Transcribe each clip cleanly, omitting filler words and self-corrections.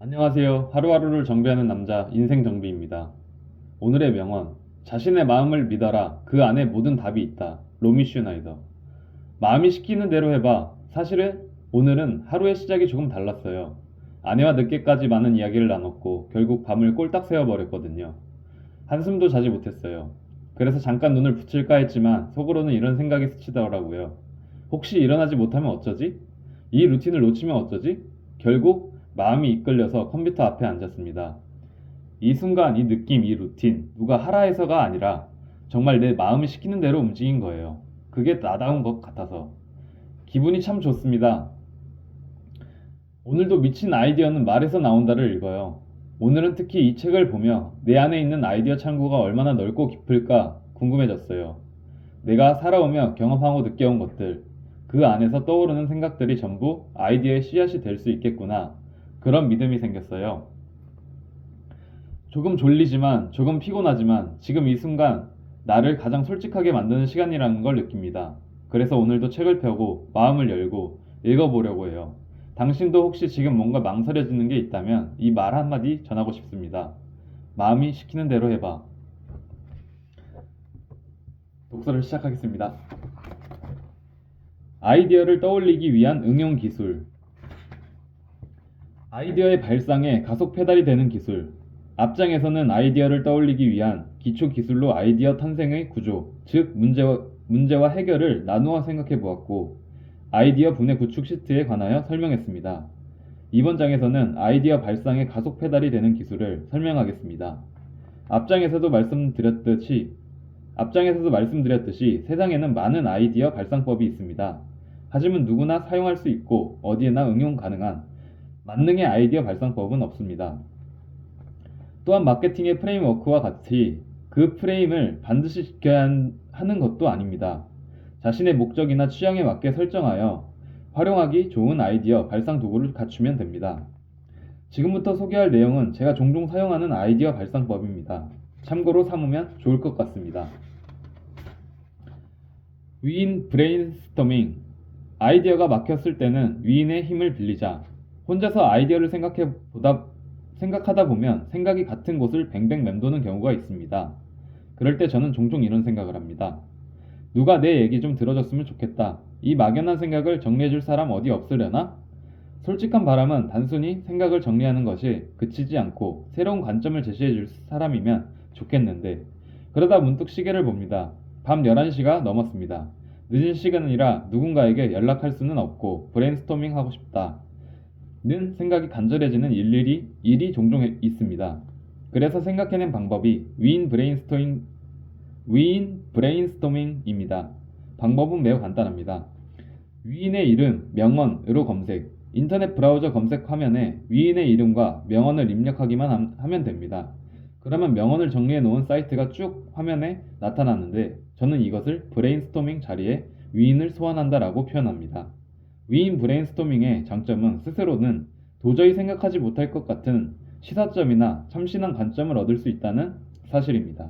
안녕하세요. 하루하루를 정비하는 남자 인생정비입니다. 오늘의 명언. 자신의 마음을 믿어라. 그 안에 모든 답이 있다. 로미 슈나이더. 마음이 시키는 대로 해봐. 사실은 오늘은 하루의 시작이 조금 달랐어요. 아내와 늦게까지 많은 이야기를 나눴고 결국 밤을 꼴딱 새워버렸거든요. 한숨도 자지 못했어요. 그래서 잠깐 눈을 붙일까 했지만 속으로는 이런 생각이 스치더라고요. 혹시 일어나지 못하면 어쩌지? 이 루틴을 놓치면 어쩌지? 결국 마음이 이끌려서 컴퓨터 앞에 앉았습니다. 이 순간, 이 느낌, 이 루틴, 누가 하라 해서가 아니라 정말 내 마음이 시키는 대로 움직인 거예요. 그게 나다운 것 같아서. 기분이 참 좋습니다. 오늘도 미친 아이디어는 말에서 나온다를 읽어요. 오늘은 특히 이 책을 보며 내 안에 있는 아이디어 창구가 얼마나 넓고 깊을까 궁금해졌어요. 내가 살아오며 경험하고 느껴온 것들, 그 안에서 떠오르는 생각들이 전부 아이디어의 씨앗이 될 수 있겠구나. 그런 믿음이 생겼어요. 조금 졸리지만, 조금 피곤하지만 지금 이 순간 나를 가장 솔직하게 만드는 시간이라는 걸 느낍니다. 그래서 오늘도 책을 펴고 마음을 열고 읽어보려고 해요. 당신도 혹시 지금 뭔가 망설여지는 게 있다면 이 말 한마디 전하고 싶습니다. 마음이 시키는 대로 해봐. 독서를 시작하겠습니다. 아이디어를 떠올리기 위한 응용 기술. 아이디어의 발상에 가속 페달이 되는 기술. 앞장에서는 아이디어를 떠올리기 위한 기초 기술로 아이디어 탄생의 구조, 즉 문제와 해결을 나누어 생각해 보았고, 아이디어 분해 구축 시트에 관하여 설명했습니다. 이번 장에서는 아이디어 발상의 가속 페달이 되는 기술을 설명하겠습니다. 앞장에서도 말씀드렸듯이 세상에는 많은 아이디어 발상법이 있습니다. 하지만 누구나 사용할 수 있고 어디에나 응용 가능한 만능의 아이디어 발상법은 없습니다. 또한 마케팅의 프레임워크와 같이 그 프레임을 반드시 지켜야 하는 것도 아닙니다. 자신의 목적이나 취향에 맞게 설정하여 활용하기 좋은 아이디어 발상 도구를 갖추면 됩니다. 지금부터 소개할 내용은 제가 종종 사용하는 아이디어 발상법입니다. 참고로 삼으면 좋을 것 같습니다. 위인 브레인스토밍. 아이디어가 막혔을 때는 위인의 힘을 빌리자. 혼자서 아이디어를 생각하다 보면 생각이 같은 곳을 뱅뱅 맴도는 경우가 있습니다. 그럴 때 저는 종종 이런 생각을 합니다. 누가 내 얘기 좀 들어줬으면 좋겠다. 이 막연한 생각을 정리해줄 사람 어디 없으려나? 솔직한 바람은 단순히 생각을 정리하는 것이 그치지 않고 새로운 관점을 제시해줄 사람이면 좋겠는데, 그러다 문득 시계를 봅니다. 밤 11시가 넘었습니다. 늦은 시간이라 누군가에게 연락할 수는 없고 브레인스토밍 하고 싶다 는 생각이 간절해지는 일이 종종 있습니다. 그래서 생각해낸 방법이 위인 브레인스토밍입니다. 방법은 매우 간단합니다. 위인의 이름, 명언으로 검색. 인터넷 브라우저 검색 화면에 위인의 이름과 명언을 입력하기만 하면 됩니다. 그러면 명언을 정리해 놓은 사이트가 쭉 화면에 나타나는데, 저는 이것을 브레인스토밍 자리에 위인을 소환한다라고 표현합니다. 위인 브레인스토밍의 장점은 스스로는 도저히 생각하지 못할 것 같은 시사점이나 참신한 관점을 얻을 수 있다는 사실입니다.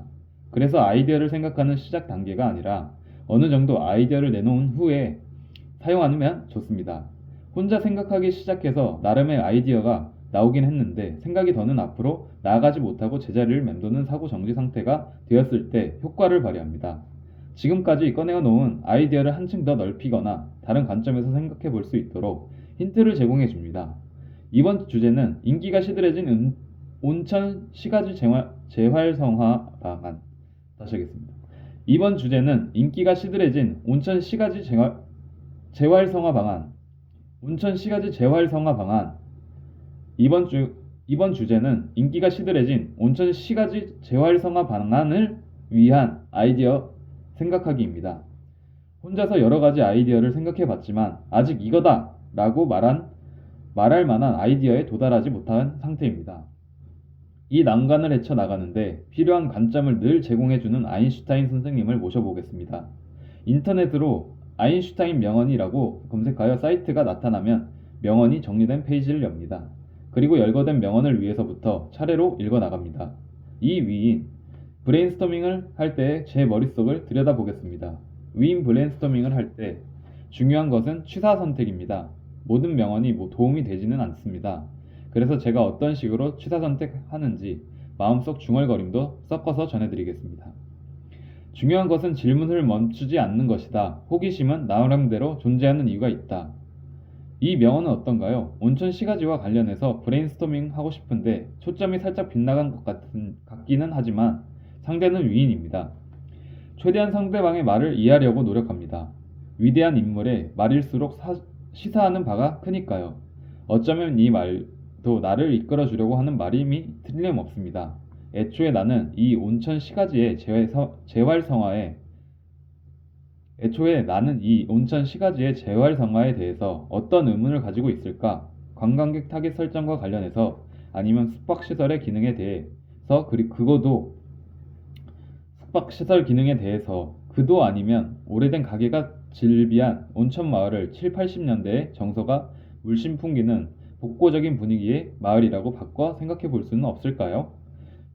그래서 아이디어를 생각하는 시작 단계가 아니라 어느 정도 아이디어를 내놓은 후에 사용하면 좋습니다. 혼자 생각하기 시작해서 나름의 아이디어가 나오긴 했는데 생각이 더는 앞으로 나아가지 못하고 제자리를 맴도는 사고 정지 상태가 되었을 때 효과를 발휘합니다. 지금까지 꺼내어 놓은 아이디어를 한층 더 넓히거나 다른 관점에서 생각해 볼 수 있도록 힌트를 제공해 줍니다. 이번 주제는 인기가 시들해진 온천 시가지 재활성화 방안. 다시 하겠습니다. 이번 주제는 인기가 시들해진 온천 시가지 재활성화 방안. 온천 시가지 재활성화 방안. 이번 주제는 인기가 시들해진 온천 시가지 재활성화 방안을 위한 아이디어 생각하기입니다. 혼자서 여러 가지 아이디어를 생각해 봤지만 아직 이거다! 라고 말할 만한 아이디어에 도달하지 못한 상태입니다. 이 난관을 헤쳐나가는데 필요한 관점을 늘 제공해주는 아인슈타인 선생님을 모셔보겠습니다. 인터넷으로 아인슈타인 명언이라고 검색하여 사이트가 나타나면 명언이 정리된 페이지를 엽니다. 그리고 열거된 명언을 위에서부터 차례로 읽어나갑니다. 이 위인 브레인스토밍을 할 때 제 머릿속을 들여다보겠습니다. 위인 브레인스토밍을 할 때 중요한 것은 취사 선택입니다. 모든 명언이 도움이 되지는 않습니다. 그래서 제가 어떤 식으로 취사 선택하는지 마음속 중얼거림도 섞어서 전해드리겠습니다. 중요한 것은 질문을 멈추지 않는 것이다. 호기심은 나름대로 존재하는 이유가 있다. 이 명언은 어떤가요? 온천 시가지와 관련해서 브레인스토밍 하고 싶은데 초점이 살짝 빗나간 것 같기는 하지만 상대는 위인입니다. 최대한 상대방의 말을 이해하려고 노력합니다. 위대한 인물의 말일수록 시사하는 바가 크니까요. 어쩌면 이 말도 나를 이끌어 주려고 하는 말임이 틀림없습니다. 애초에 나는 이 온천 시가지의 재활성화에 대해서 어떤 의문을 가지고 있을까? 관광객 타깃 설정과 관련해서 아니면 숙박시설의 기능에 대해서 숙박시설 기능에 대해서 그도 아니면 오래된 가게가 즐비한 온천 마을을 7, 80년대의 정서가 물씬 풍기는 복고적인 분위기의 마을이라고 바꿔 생각해 볼 수는 없을까요?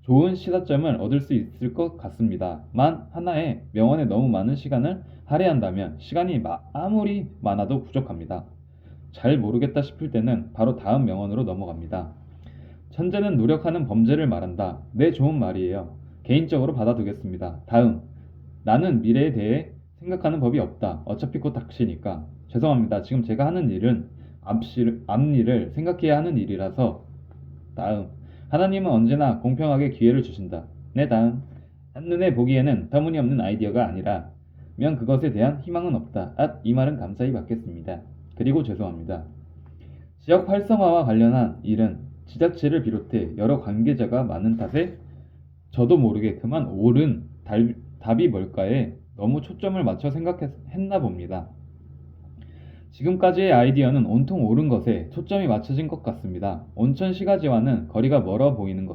좋은 시사점을 얻을 수 있을 것 같습니다. 만 하나의 명언에 너무 많은 시간을 할애한다면 시간이 아무리 많아도 부족합니다. 잘 모르겠다 싶을 때는 바로 다음 명언으로 넘어갑니다. 천재는 노력하는 범죄를 말한다. 네, 좋은 말이에요. 개인적으로 받아두겠습니다. 다음. 나는 미래에 대해 생각하는 법이 없다. 어차피 곧 닥치니까. 죄송합니다. 지금 제가 하는 일은 앞일을 생각해야 하는 일이라서. 다음. 하나님은 언제나 공평하게 기회를 주신다. 네, 다음. 한눈에 보기에는 터무니없는 아이디어가 아니라 면 그것에 대한 희망은 없다. 이 말은 감사히 받겠습니다. 그리고 죄송합니다. 지역 활성화와 관련한 일은 지자체를 비롯해 여러 관계자가 많은 탓에 저도 모르게 그만 옳은 답이 뭘까에 너무 초점을 맞춰 생각했나 봅니다. 지금까지의 아이디어는 온통 옳은 것에 초점이 맞춰진 것 같습니다. 온천 시가지와는 거리가 멀어 보이는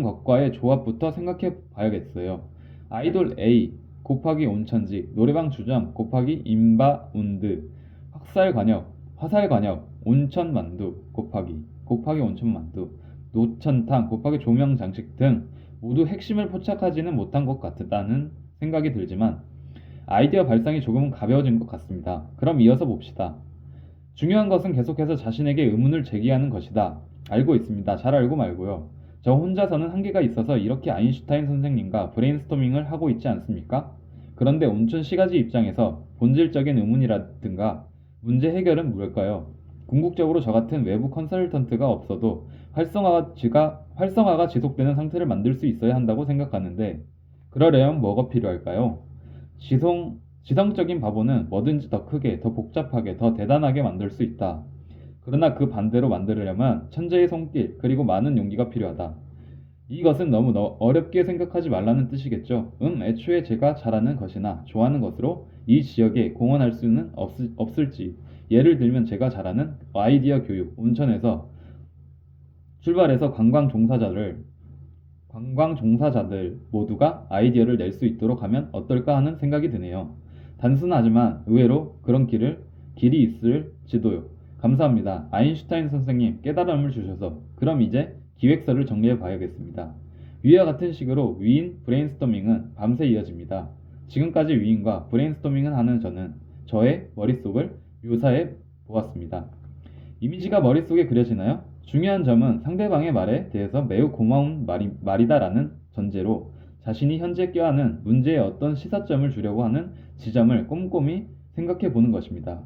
것과의 조합부터 생각해 봐야겠어요. 아이돌 A 곱하기 온천지, 노래방 주점 곱하기 인바운드, 화살관역, 온천만두 곱하기 온천만두, 노천탕 곱하기 조명장식 등 모두 핵심을 포착하지는 못한 것 같다는 생각이 들지만 아이디어 발상이 조금은 가벼워진 것 같습니다. 그럼 이어서 봅시다. 중요한 것은 계속해서 자신에게 의문을 제기하는 것이다. 알고 있습니다. 잘 알고 말고요. 저 혼자서는 한계가 있어서 이렇게 아인슈타인 선생님과 브레인스토밍을 하고 있지 않습니까? 그런데 온천 시가지 입장에서 본질적인 의문이라든가 문제 해결은 뭘까요? 궁극적으로 저 같은 외부 컨설턴트가 없어도 활성화가 지속되는 상태를 만들 수 있어야 한다고 생각하는데 그러려면 뭐가 필요할까요? 지성적인 바보는 뭐든지 더 크게, 더 복잡하게, 더 대단하게 만들 수 있다. 그러나 그 반대로 만들려면 천재의 손길, 그리고 많은 용기가 필요하다. 이것은 너무 어렵게 생각하지 말라는 뜻이겠죠. 애초에 제가 잘하는 것이나 좋아하는 것으로 이 지역에 공헌할 수는 없을지. 예를 들면 제가 잘하는 아이디어 교육, 온천에서 출발해서 관광 종사자들 모두가 아이디어를 낼 수 있도록 하면 어떨까 하는 생각이 드네요. 단순하지만 의외로 그런 길이 있을지도요. 감사합니다. 아인슈타인 선생님 깨달음을 주셔서 그럼 이제 기획서를 정리해 봐야겠습니다. 위와 같은 식으로 위인 브레인스토밍은 밤새 이어집니다. 지금까지 위인과 브레인스토밍을 하는 저는 저의 머릿속을 묘사해 보았습니다. 이미지가 머릿속에 그려지나요? 중요한 점은 상대방의 말에 대해서 매우 고마운 말이다라는 전제로 자신이 현재 껴안은 문제에 어떤 시사점을 주려고 하는 지점을 꼼꼼히 생각해 보는 것입니다.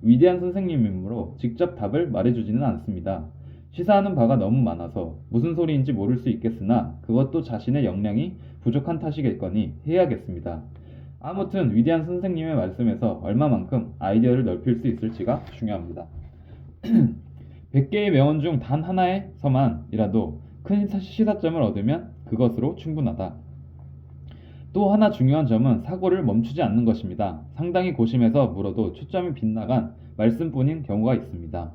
위대한 선생님이므로 직접 답을 말해주지는 않습니다. 시사하는 바가 너무 많아서 무슨 소리인지 모를 수 있겠으나 그것도 자신의 역량이 부족한 탓이겠거니 해야겠습니다. 아무튼 위대한 선생님의 말씀에서 얼마만큼 아이디어를 넓힐 수 있을지가 중요합니다. 100개의 명언 중 단 하나에서만이라도 큰 시사점을 얻으면 그것으로 충분하다. 또 하나 중요한 점은 사고를 멈추지 않는 것입니다. 상당히 고심해서 물어도 초점이 빗나간 말씀뿐인 경우가 있습니다.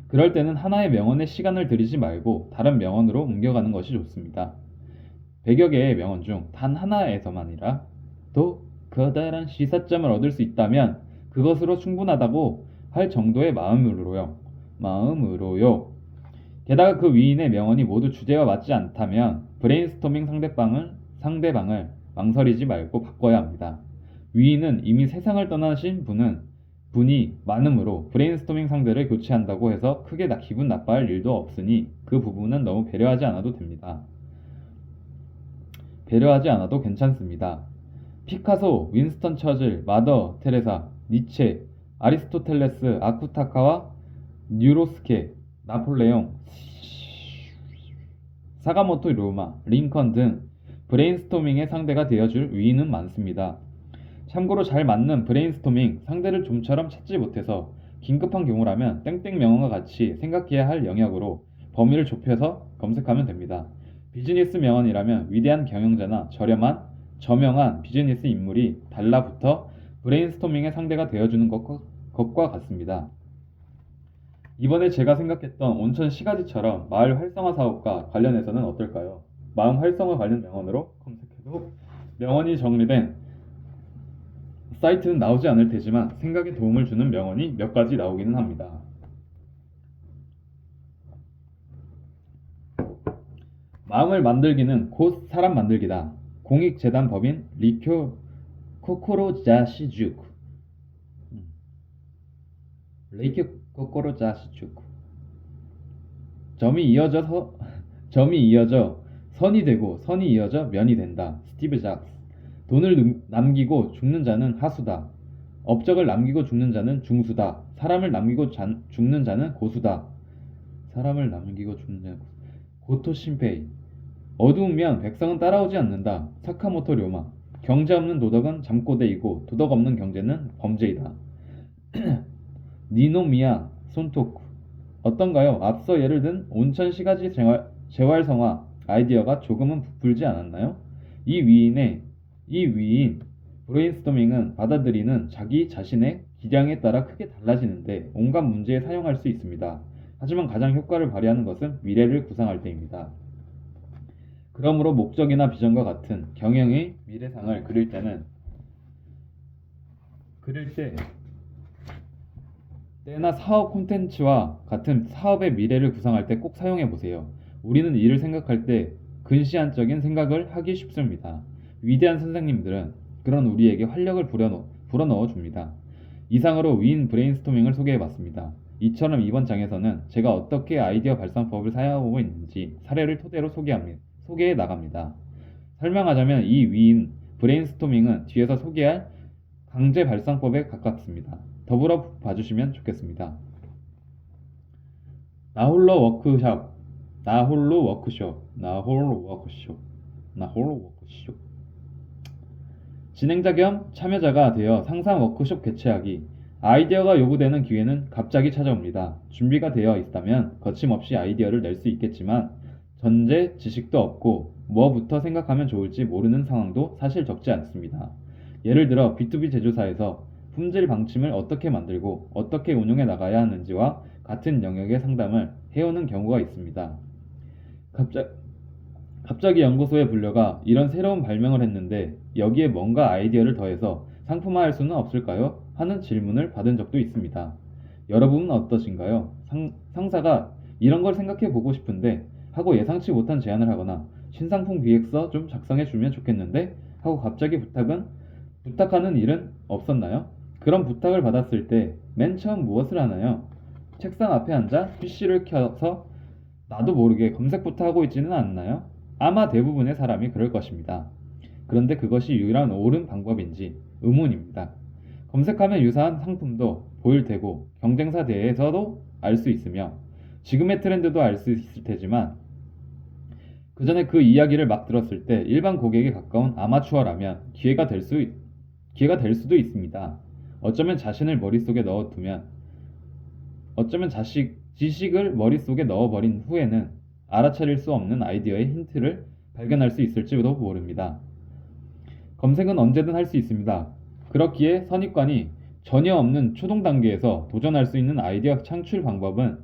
그럴 때는 하나의 명언에 시간을 들이지 말고 다른 명언으로 옮겨가는 것이 좋습니다. 100여 개의 명언 중 단 하나에서만이라도 커다란 시사점을 얻을 수 있다면 그것으로 충분하다고 할 정도의 마음으로요. 게다가 그 위인의 명언이 모두 주제와 맞지 않다면 브레인스토밍 상대방을 망설이지 말고 바꿔야 합니다. 위인은 이미 세상을 떠나신 분은 분이 많으므로 브레인스토밍 상대를 교체한다고 해서 크게 기분 나빠할 일도 없으니 그 부분은 너무 배려하지 않아도 됩니다. 배려하지 않아도 괜찮습니다. 피카소, 윈스턴 처질, 마더 테레사, 니체, 아리스토텔레스, 아쿠타카와 뉴로스케, 나폴레옹, 사가모토 료마, 링컨 등 브레인스토밍의 상대가 되어줄 위인은 많습니다. 참고로 잘 맞는 브레인스토밍 상대를 좀처럼 찾지 못해서 긴급한 경우라면 땡땡 명언과 같이 생각해야 할 영역으로 범위를 좁혀서 검색하면 됩니다. 비즈니스 명언이라면 위대한 경영자나 저명한 비즈니스 인물이 달라붙어 브레인스토밍의 상대가 되어주는 것과 같습니다. 이번에 제가 생각했던 온천 시가지처럼 마을 활성화 사업과 관련해서는 어떨까요? 마을 활성화 관련 명언으로 검색해도 명언이 정리된 사이트는 나오지 않을 테지만 생각에 도움을 주는 명언이 몇 가지 나오기는 합니다. 마음을 만들기는 곧 사람 만들기다. 공익재단 법인 리쿄 코코로자시주쿠 레이쿄 코코로자시주쿠 점이 이어져 선이 되고 선이 이어져 면이 된다. 스티브 잡스. 돈을 남기고 죽는 자는 하수다. 업적을 남기고 죽는 자는 중수다. 사람을 남기고 죽는 자는 고수다. 사람을 남기고 죽는 자는 고토 신페이. 어두우면 백성은 따라오지 않는다. 사카모토 료마. 경제 없는 도덕은 잠꼬대이고 도덕 없는 경제는 범죄이다. 니노미야 손토쿠. 어떤가요? 앞서 예를 든 온천 시가지 재활성화 아이디어가 조금은 부풀지 않았나요? 이 위인 브레인스토밍은 받아들이는 자기 자신의 기량에 따라 크게 달라지는데 온갖 문제에 사용할 수 있습니다. 하지만 가장 효과를 발휘하는 것은 미래를 구상할 때입니다. 그러므로 목적이나 비전과 같은 경영의 미래상을 그릴 때나 사업 콘텐츠와 같은 사업의 미래를 구상할 때 꼭 사용해 보세요. 우리는 일을 생각할 때 근시안적인 생각을 하기 쉽습니다. 위대한 선생님들은 그런 우리에게 활력을 불어넣어 줍니다. 이상으로 위인 브레인스토밍을 소개해 봤습니다. 이처럼 이번 장에서는 제가 어떻게 아이디어 발상법을 사용하고 있는지 사례를 토대로 소개해 나갑니다. 설명하자면 이 위인 브레인스토밍은 뒤에서 소개할 강제 발상법에 가깝습니다. 더불어 봐주시면 좋겠습니다. 나홀로 워크숍. 진행자 겸 참여자가 되어 상상 워크숍 개최하기. 아이디어가 요구되는 기회는 갑자기 찾아옵니다. 준비가 되어 있다면 거침없이 아이디어를 낼 수 있겠지만 전제 지식도 없고 뭐부터 생각하면 좋을지 모르는 상황도 사실 적지 않습니다. 예를 들어 B2B 제조사에서 품질 방침을 어떻게 만들고 어떻게 운용해 나가야 하는지와 같은 영역의 상담을 해오는 경우가 있습니다. 갑자기 연구소에 불려가 이런 새로운 발명을 했는데 여기에 뭔가 아이디어를 더해서 상품화할 수는 없을까요? 하는 질문을 받은 적도 있습니다. 여러분은 어떠신가요? 상사가 이런 걸 생각해 보고 싶은데 하고 예상치 못한 제안을 하거나 신상품 기획서 좀 작성해 주면 좋겠는데 하고 갑자기 부탁하는 일은 없었나요? 그런 부탁을 받았을 때 맨 처음 무엇을 하나요? 책상 앞에 앉아 PC를 켜서 나도 모르게 검색부터 하고 있지는 않나요? 아마 대부분의 사람이 그럴 것입니다. 그런데 그것이 유일한 옳은 방법인지 의문입니다. 검색하면 유사한 상품도 보일 테고 경쟁사 대해서도 알 수 있으며 지금의 트렌드도 알 수 있을 테지만 그 전에 그 이야기를 막 들었을 때 일반 고객에 가까운 아마추어라면 기회가 될 수도 있습니다. 어쩌면 지식을 머릿속에 넣어버린 후에는 알아차릴 수 없는 아이디어의 힌트를 발견할 수 있을지도 모릅니다. 검색은 언제든 할 수 있습니다. 그렇기에 선입관이 전혀 없는 초동 단계에서 도전할 수 있는 아이디어 창출 방법은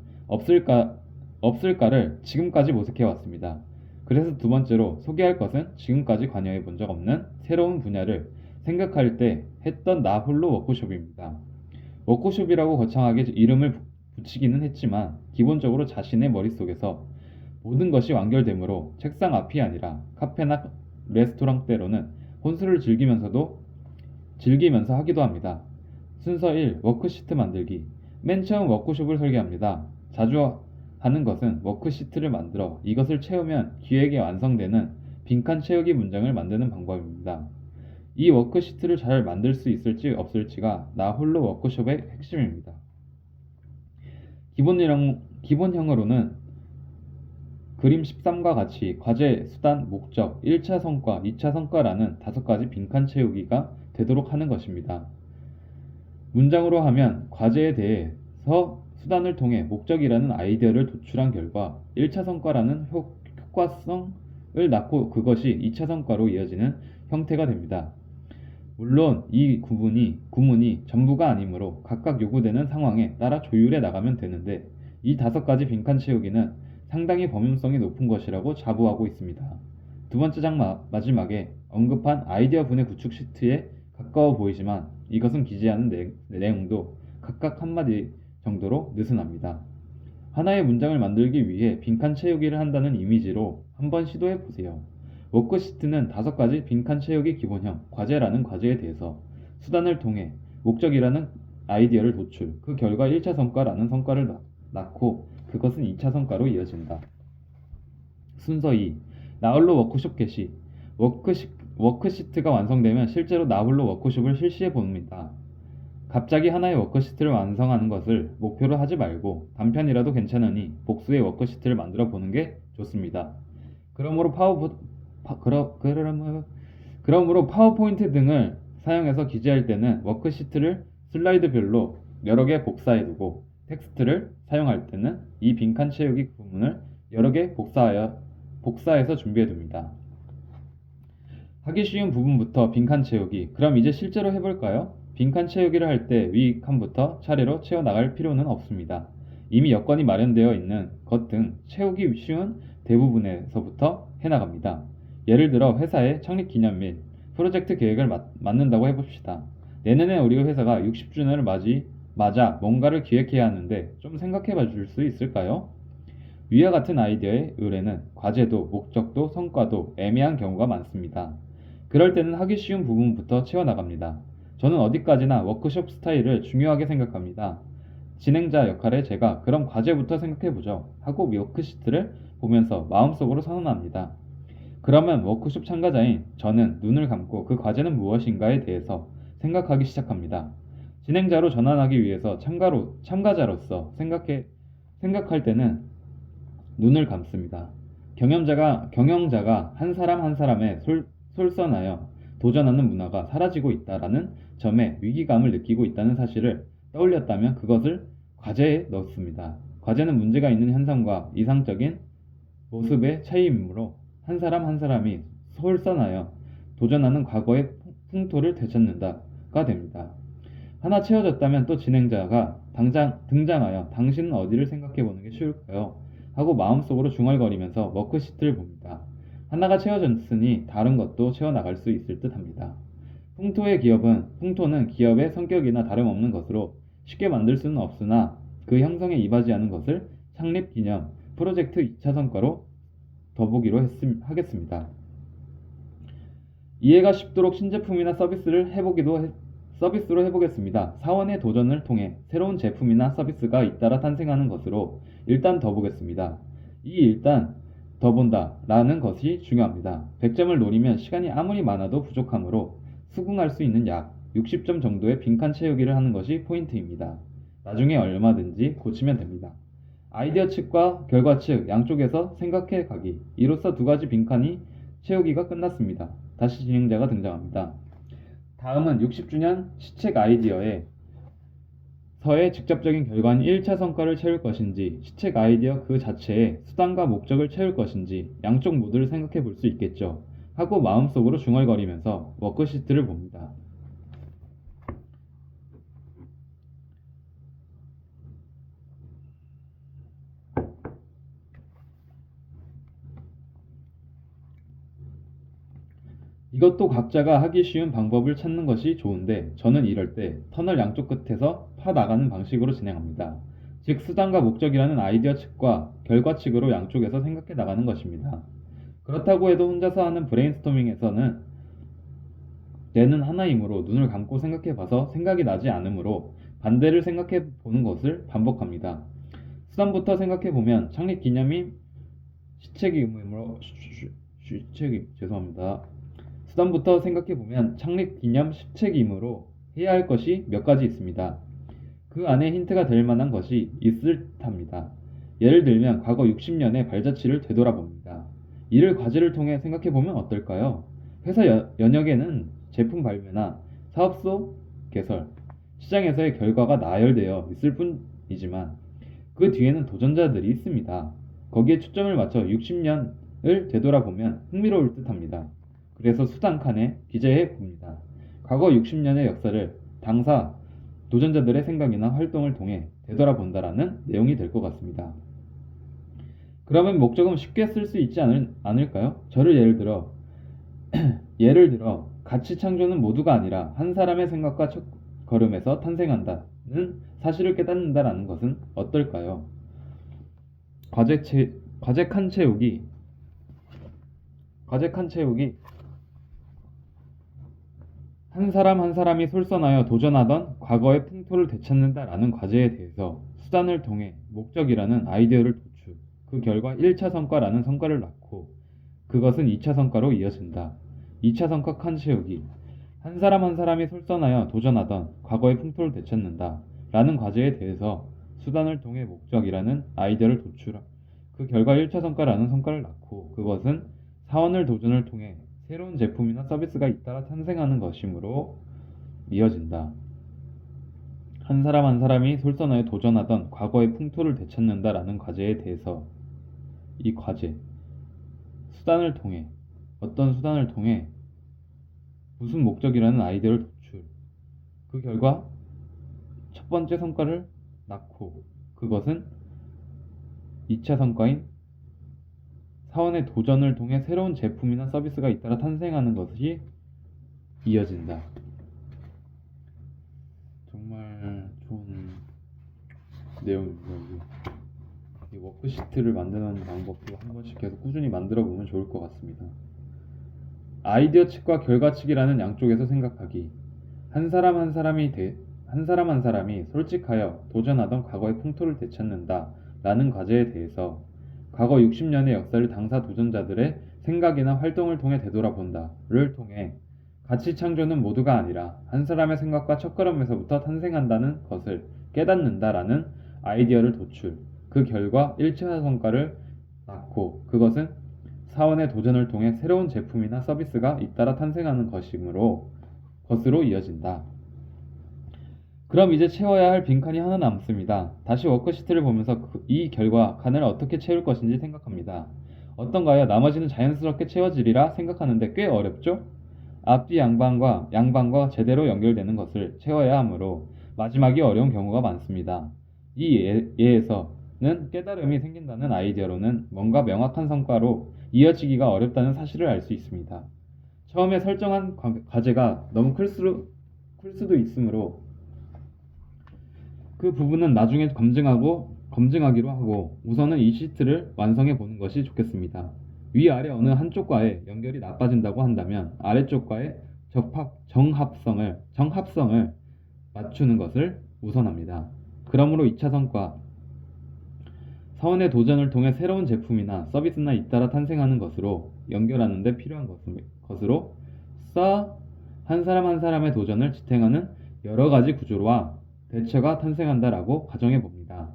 없을까를 지금까지 모색해 왔습니다. 그래서 두 번째로 소개할 것은 지금까지 관여해 본 적 없는 새로운 분야를 생각할 때 했던 나 홀로 워크숍입니다. 워크숍이라고 거창하게 이름을 붙이기는 했지만 기본적으로 자신의 머릿속에서 모든 것이 완결되므로 책상 앞이 아니라 카페나 레스토랑 때로는 혼술을 즐기면서 하기도 합니다. 순서 1. 워크시트 만들기. 맨 처음 워크숍을 설계합니다. 자주 하는 것은 워크시트를 만들어 이것을 채우면 기획에 완성되는 빈칸 채우기 문장을 만드는 방법입니다. 이 워크시트를 잘 만들 수 있을지 없을지가 나 홀로 워크숍의 핵심입니다. 기본형으로는 그림 13과 같이 과제, 수단, 목적, 1차 성과, 2차 성과라는 5가지 빈칸 채우기가 되도록 하는 것입니다. 문장으로 하면 과제에 대해서 수단을 통해 목적이라는 아이디어를 도출한 결과 1차 성과라는 효과성을 낳고 그것이 2차 성과로 이어지는 형태가 됩니다. 물론 이 구문이 전부가 아니므로 각각 요구되는 상황에 따라 조율해 나가면 되는데 이 5가지 빈칸 채우기는 상당히 범용성이 높은 것이라고 자부하고 있습니다. 두 번째 장 마지막에 언급한 아이디어 분해 구축 시트에 가까워 보이지만 이것은 기재하는 내용도 각각 한마디 정도로 느슨합니다. 하나의 문장을 만들기 위해 빈칸 채우기를 한다는 이미지로 한번 시도해 보세요. 워크시트는 5가지 빈칸 채우기 기본형, 과제라는 과제에 대해서 수단을 통해 목적이라는 아이디어를 도출, 그 결과 1차 성과라는 성과를 낳고 그것은 2차 성과로 이어진다. 순서 2. 나홀로 워크숍 개시. 워크시트가 완성되면 실제로 나홀로 워크숍을 실시해 봅니다. 갑자기 하나의 워크시트를 완성하는 것을 목표로 하지 말고 단편이라도 괜찮으니 복수의 워크시트를 만들어 보는 게 좋습니다. 그러므로 파워포인트 등을 사용해서 기재할 때는 워크시트를 슬라이드별로 여러 개 복사해 두고 텍스트를 사용할 때는 이 빈칸 채우기 부분을 여러 개 복사해서 준비해 둡니다. 하기 쉬운 부분부터 빈칸 채우기. 그럼 이제 실제로 해볼까요? 빈칸 채우기를 할 때 위 칸부터 차례로 채워나갈 필요는 없습니다. 이미 여건이 마련되어 있는 것 등 채우기 쉬운 대부분에서부터 해나갑니다. 예를 들어 회사의 창립 기념 및 프로젝트 계획을 맞는다고 해봅시다. 내년에 우리 회사가 60주년을 맞아 뭔가를 기획해야 하는데 좀 생각해 봐 줄 수 있을까요? 위와 같은 아이디어의 의뢰는 과제도 목적도 성과도 애매한 경우가 많습니다. 그럴 때는 하기 쉬운 부분부터 채워나갑니다. 저는 어디까지나 워크숍 스타일을 중요하게 생각합니다. 진행자 역할의 제가 그럼 과제부터 생각해보죠 하고 워크시트를 보면서 마음속으로 선언합니다. 그러면 워크숍 참가자인 저는 눈을 감고 그 과제는 무엇인가에 대해서 생각하기 시작합니다. 진행자로 전환하기 위해서 참가자로서 생각할 때는 눈을 감습니다. 경영자가 한 사람 한 사람의 솔선하여 도전하는 문화가 사라지고 있다라는 점에 위기감을 느끼고 있다는 사실을 떠올렸다면 그것을 과제에 넣습니다. 과제는 문제가 있는 현상과 이상적인 모습의 차이이므로 한 사람 한 사람이 솔선하여 도전하는 과거의 풍토를 되찾는다가 됩니다. 하나 채워졌다면 또 진행자가 등장하여 당신은 어디를 생각해보는 게 쉬울까요? 하고 마음속으로 중얼거리면서 워크시트를 봅니다. 하나가 채워졌으니 다른 것도 채워나갈 수 있을 듯 합니다. 풍토는 기업의 성격이나 다름없는 것으로 쉽게 만들 수는 없으나 그 형성에 이바지하는 것을 창립 기념 프로젝트 2차 성과로 더보기로 하겠습니다. 이해가 쉽도록 신제품이나 서비스로 해보겠습니다. 사원의 도전을 통해 새로운 제품이나 서비스가 잇따라 탄생하는 것으로 일단 더 보겠습니다. 이 일단 더 본다 라는 것이 중요합니다. 100점을 노리면 시간이 아무리 많아도 부족하므로 수긍할 수 있는 약 60점 정도의 빈칸 채우기를 하는 것이 포인트입니다. 나중에 얼마든지 고치면 됩니다. 아이디어 측과 결과 측 양쪽에서 생각해 가기. 이로써 2가지 빈칸이 채우기가 끝났습니다. 다시 진행자가 등장합니다. 다음은 60주년 시책 아이디어에 서의 직접적인 결과인 1차 성과를 채울 것인지 시책 아이디어 그 자체에 수단과 목적을 채울 것인지 양쪽 모두를 생각해 볼 수 있겠죠. 하고 마음속으로 중얼거리면서 워크시트를 봅니다. 이것도 각자가 하기 쉬운 방법을 찾는 것이 좋은데 저는 이럴 때 터널 양쪽 끝에서 파나가는 방식으로 진행합니다. 즉 수단과 목적이라는 아이디어 측과 결과 측으로 양쪽에서 생각해 나가는 것입니다. 그렇다고 해도 혼자서 하는 브레인스토밍에서는 뇌는 하나이므로 눈을 감고 생각해봐서 생각이 나지 않으므로 반대를 생각해보는 것을 반복합니다. 수단부터 생각해보면 창립 기념이 시책이므로 죄송합니다. 수단부터 생각해보면 창립 기념 시책이므로 해야 할 것이 몇 가지 있습니다. 그 안에 힌트가 될 만한 것이 있을 듯합니다. 예를 들면 과거 60년의 발자취를 되돌아봅니다. 이를 과제를 통해 생각해보면 어떨까요? 회사 연역에는 제품 발매나 사업소 개설, 시장에서의 결과가 나열되어 있을 뿐이지만 그 뒤에는 도전자들이 있습니다. 거기에 초점을 맞춰 60년을 되돌아보면 흥미로울 듯합니다. 그래서 수단 칸에 기재해 봅니다. 과거 60년의 역사를 당사 도전자들의 생각이나 활동을 통해 되돌아본다라는 내용이 될 것 같습니다. 그러면 목적은 쉽게 쓸 수 있지 않을까요? 저를 예를 들어 가치 창조는 모두가 아니라 한 사람의 생각과 첫걸음에서 탄생한다는 사실을 깨닫는다라는 것은 어떨까요? 과제 칸 채우기 한 사람 한 사람이 솔선하여 도전하던 과거의 풍토를 되찾는다라는 과제에 대해서 수단을 통해 목적이라는 아이디어를 도출, 그 결과 1차 성과라는 성과를 낳고 그것은 2차 성과로 이어진다. 2차 성과 칸 채우기 한 사람 한 사람이 솔선하여 도전하던 과거의 풍토를 되찾는다 라는 과제에 대해서 수단을 통해 목적이라는 아이디어를 도출, 그 결과 1차 성과라는 성과를 낳고 그것은 사원을 도전을 통해 새로운 제품이나 서비스가 잇따라 탄생하는 것이므로 이어진다. 한 사람 한 사람이 솔선하여 도전하던 과거의 풍토를 되찾는다라는 과제에 대해서 이 과제, 수단을 통해 어떤 수단을 통해 무슨 목적이라는 아이디어를 도출, 그 결과 첫 번째 성과를 낳고 그것은 2차 성과인 사원의 도전을 통해 새로운 제품이나 서비스가 잇따라 탄생하는 것이 이어진다. 정말 좋은 내용입니다. 이 워크시트를 만드는 방법도 한 번씩 계속 꾸준히 만들어 보면 좋을 것 같습니다. 아이디어 측과 결과 측이라는 양쪽에서 생각하기. 한 사람 한 사람이 솔직하여 도전하던 과거의 풍토를 되찾는다 라는 과제에 대해서 과거 60년의 역사를 당사 도전자들의 생각이나 활동을 통해 되돌아본다를 통해 가치 창조는 모두가 아니라 한 사람의 생각과 첫걸음에서부터 탄생한다는 것을 깨닫는다라는 아이디어를 도출, 그 결과 1차 성과를 낳고 그것은 사원의 도전을 통해 새로운 제품이나 서비스가 잇따라 탄생하는 것으로 이어진다. 그럼 이제 채워야 할 빈칸이 하나 남습니다. 다시 워크시트를 보면서 이 결과 칸을 어떻게 채울 것인지 생각합니다. 어떤가요? 나머지는 자연스럽게 채워지리라 생각하는데 꽤 어렵죠? 앞뒤 양방과 제대로 연결되는 것을 채워야 하므로 마지막이 어려운 경우가 많습니다. 이 예에서는 깨달음이 생긴다는 아이디어로는 뭔가 명확한 성과로 이어지기가 어렵다는 사실을 알 수 있습니다. 처음에 설정한 과제가 너무 클 수도 있으므로 그 부분은 나중에 검증하기로 하고 우선은 이 시트를 완성해 보는 것이 좋겠습니다. 위아래 어느 한쪽과의 연결이 나빠진다고 한다면 아래쪽과의 정합성을 맞추는 것을 우선합니다. 그러므로 2차 성과, 사원의 도전을 통해 새로운 제품이나 서비스나 잇따라 탄생하는 것으로 연결하는 데 필요한 것으로 한 사람 한 사람의 도전을 지탱하는 여러 가지 구조와 대처가 탄생한다라고 가정해 봅니다.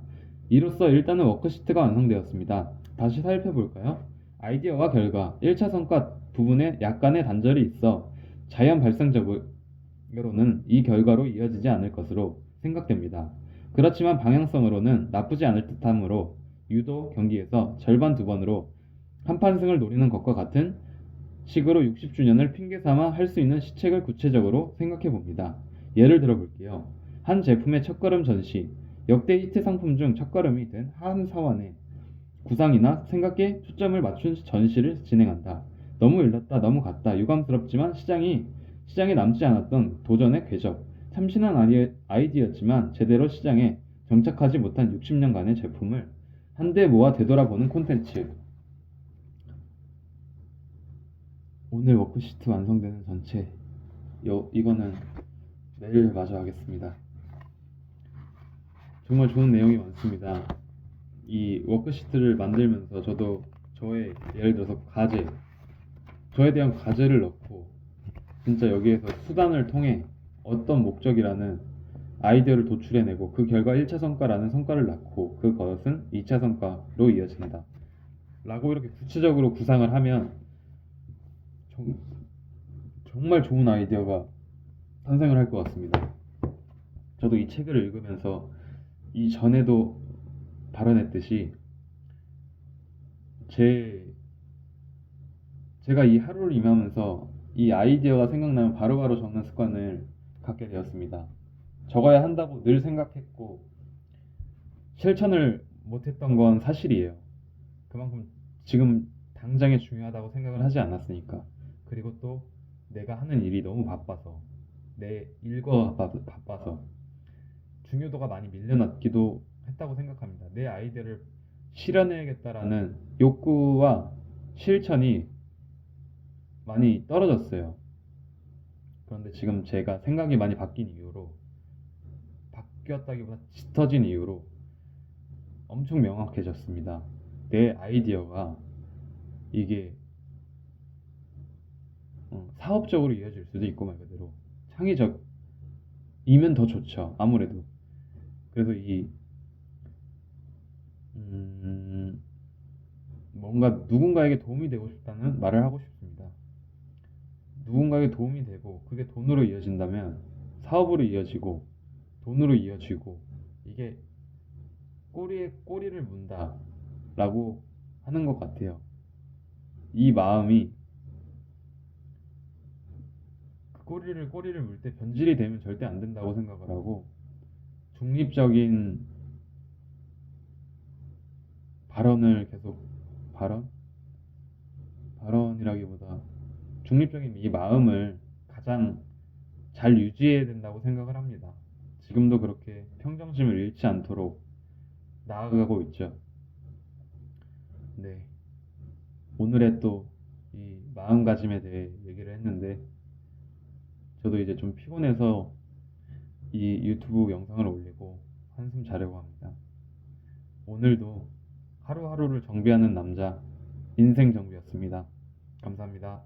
이로써 일단은 워크시트가 완성되었습니다. 다시 살펴볼까요? 아이디어와 결과, 1차 성과 부분에 약간의 단절이 있어 자연 발생적으로는 이 결과로 이어지지 않을 것으로 생각됩니다. 그렇지만 방향성으로는 나쁘지 않을 듯하므로 유도 경기에서 절반 두 번으로 한판승을 노리는 것과 같은 식으로 60주년을 핑계삼아 할 수 있는 시책을 구체적으로 생각해 봅니다. 예를 들어 볼게요. 한 제품의 첫걸음 전시, 역대 히트 상품 중 첫걸음이 된 한 사원의 구상이나 생각에 초점을 맞춘 전시를 진행한다. 너무 일렀다, 너무 갔다, 유감스럽지만 시장에 남지 않았던 도전의 궤적, 참신한 아이디어였지만 제대로 시장에 정착하지 못한 60년간의 제품을 한데 모아 되돌아보는 콘텐츠. 오늘 워크시트 완성되는 전체 이거는 내일 마저 하겠습니다. 정말 좋은 내용이 많습니다. 이 워크시트를 만들면서 저도 저의 예를 들어서 저에 대한 과제를 넣고 진짜 여기에서 수단을 통해 어떤 목적이라는 아이디어를 도출해내고 그 결과 1차 성과라는 성과를 낳고 그것은 2차 성과로 이어진다 라고 이렇게 구체적으로 구상을 하면 정말 좋은 아이디어가 탄생을 할 것 같습니다. 저도 이 책을 읽으면서 이전에도 발언했듯이 제가 이 하루를 임하면서 이 아이디어가 생각나면 바로바로 적는 습관을 갖게 되었습니다. 적어야 한다고 늘 생각했고 실천을 못했던 건 사실이에요. 그만큼 지금 당장에 중요하다고 생각을 하지 않았으니까. 그리고 또 내가 하는 일이 너무 바빠서 내 일과 바빠서 중요도가 많이 밀려났기도 했다고 생각합니다. 내 아이디어를 실현해야겠다라는 욕구와 실천이 많이 떨어졌어요. 그런데 지금 제가 생각이 많이 바뀌었다기보다 짙어진 이유로 엄청 명확해졌습니다. 내 아이디어가 이게 사업적으로 이어질 수도 있고 말 그대로 창의적이면 더 좋죠. 아무래도. 그래서 뭔가 누군가에게 도움이 되고 싶다는 말을 하고 싶습니다. 누군가에게 도움이 되고 그게 돈으로 이어진다면 사업으로 이어지고 돈으로 이어지고 이게 꼬리에 꼬리를 문다라고 하는 것 같아요. 이 마음이 그 꼬리를 물 때 변질이 되면 절대 안 된다고 생각을 하고 중립적인 발언을 계속 발언이라기보다 중립적인 이 마음을 가장 잘 유지해야 된다고 생각을 합니다. 지금도 그렇게 평정심을 잃지 않도록 나아가고 있죠. 네. 오늘의 또 이 마음가짐에 대해 얘기를 했는데 저도 이제 좀 피곤해서 이 유튜브 영상을 올리고 한숨 자려고 합니다. 오늘도 하루하루를 정비하는 남자 인생 정비였습니다. 감사합니다.